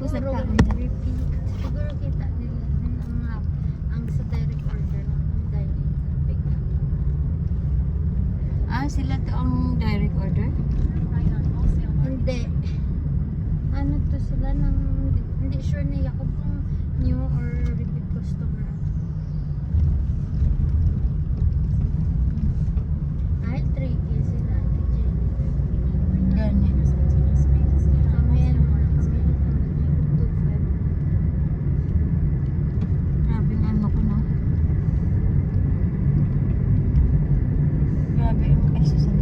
Tapos Siguro, nagkaroon dyan. repeat. Siguro kita nila din ang map. Ang sa direct order ng dining. Bigla. Ah, sila to ang direct order? Hindi. Ano to sila ng... Hindi sure niya kung new or repeat customer. Ay, tricky sila. Ganyan. Kami, ano, kami 2.5. Grabe ang ano ko, no? Grabe ang exercise.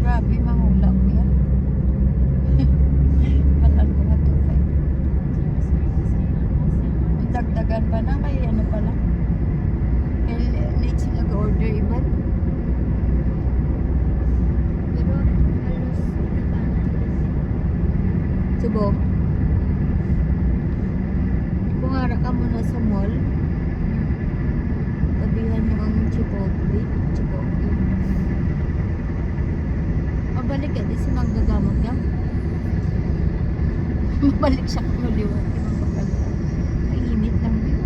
Grabe, mahula ko yan. Matan ko nga 2.5. Dagdagan pa na, kaya ano pala. Kaya late sila ga-order iban. Pero halos nakanan Subo. Kung ara ka muna sa mall, tabihan mo ang Chipotle. Mabalik ka, di si manggagamot ka. Mabalik siya kung maliwag. Ay, init lang din.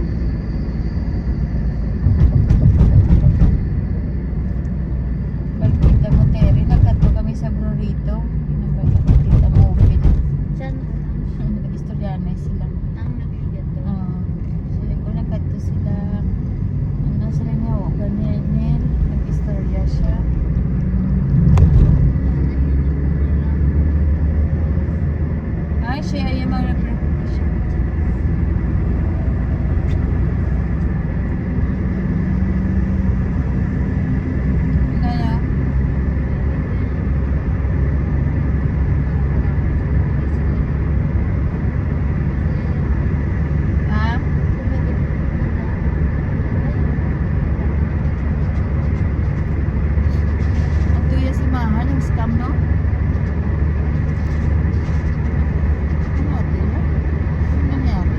Balpita mo, Terry. Nagkato kami sa Burrito. Pinapagkakita mo, open. Saan lang? Nag-istoryana sila. Ang nabigato. Sila ko nagkato sila. Ano sila niya, ganyan. Nag-istorya siya. Ay, siya ay mga representation. Kaya, ha? Ang tuya si Mahal, ang scam, no? Ano ate, no? Ano nangyari?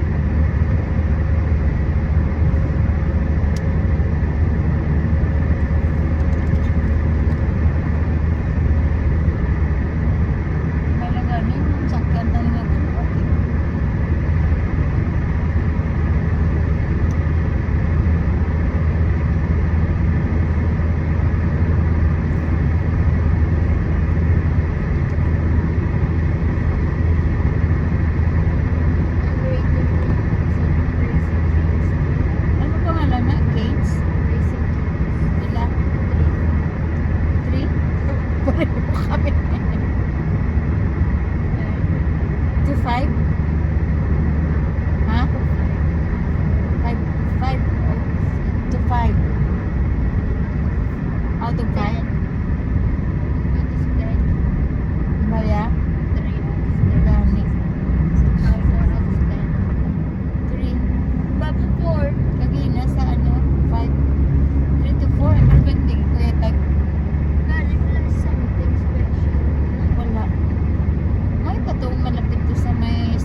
Malaga na yung sakyan na nga ito. Okay. Ano pangalan na? Gates? Ila? 3? Pareho kami. 2-5? Ha? 5? 2-5? Out of 5? Baya? Gani. 3. Bago 4. Kagina sa ano? 5. 3 to 4. Ano ba yung kuya tag? Wala. May patong malapit to sa may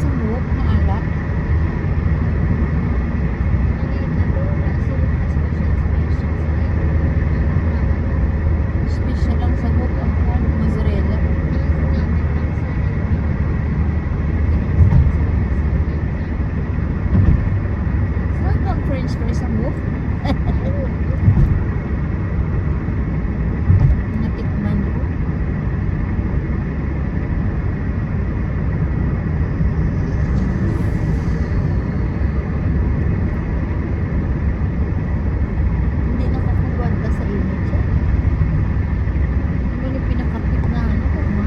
sa buhok na alat. Special lang sa buhok ang kwan, mozzarella. Sarap ang french fries sa buhok. Natikman ko. Hindi nakakagwanta sa init siya. Ano yung pinakapit na ano ko ma?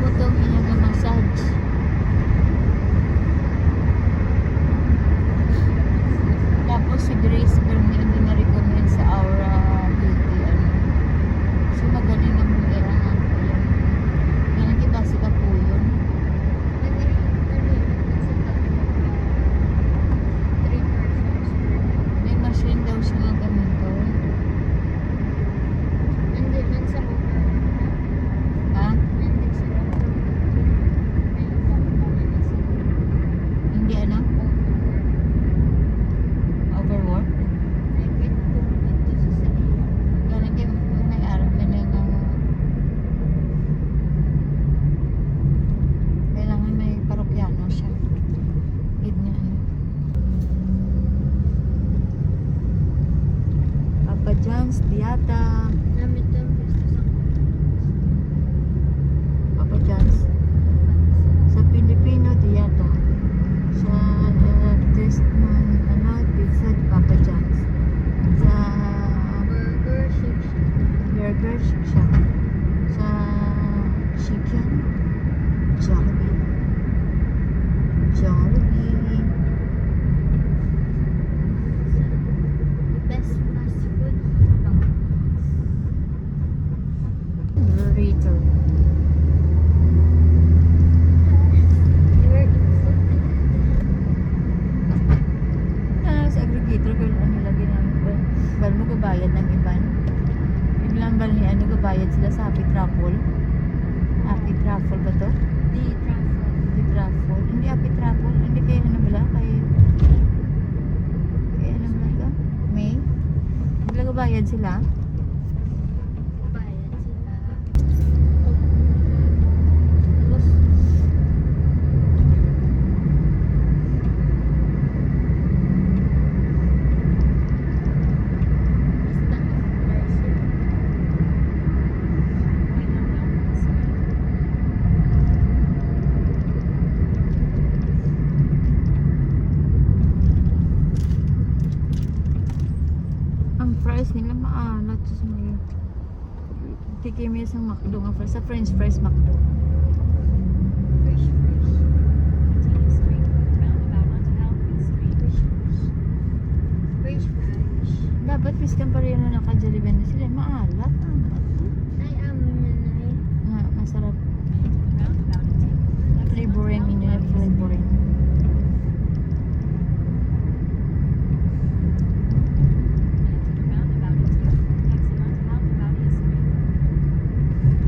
Butong niya na massage. Tapos si Grace Bernie hindi na-recommend sa Aura Beauty ano. So magaling na mong irangan ko yan. Yan ang kibasi ka po yun. May machine daw siya na ganito. Ha? Hindi ano? Overwork? Galing kayo may araw ka na yung kailangan may parokyano siya. Gid niya ano. Papa John's, Diata. Papa John's. Sa Pilipino, Diata. Sa test ng ano, pizza, Papa John's. Sa burger, siya. Sa chicken, Jollibee. Jollibee. Best fast food. Burrito. Sa aggregator ko ano lagi namin ko. Bal mo gabayad ng iban. Biglang bal ni ano gabayad sila sa Happy Truffle. Happy Truffle ba to? Happy Truffle. Hindi Happy Truffle. Hindi kaya ano bala? Kaya ano bala to? May? Biglang gabayad sila. Ang fries nila maalat sa mga tikim yung sa McDo nga fries. Sa French fries McDo. Dapat piskan pa rin na naka-Jollibee na sila. Maalat. Masarap. Flavoring inyo na flavoring.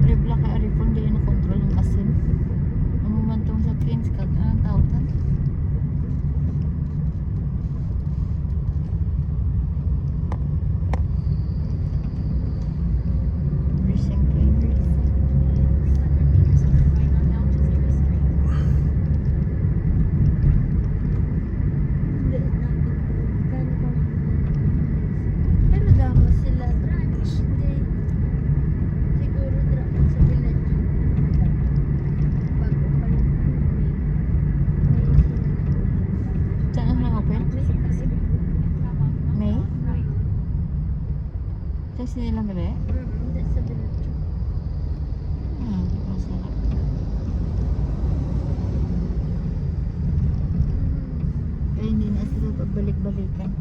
Rebla kay Arifon di na control ng asin. Mamumantong sa trains kag anong tawtan. Recent cleaners. Pero dapat sila brunch. Hindi. Siguro brunch sa village. Bago pa lang. Saan na open? May? Saan sila gabi? Hindi sa village. Masarap. Kaya hindi na sila pagbalik-balikan.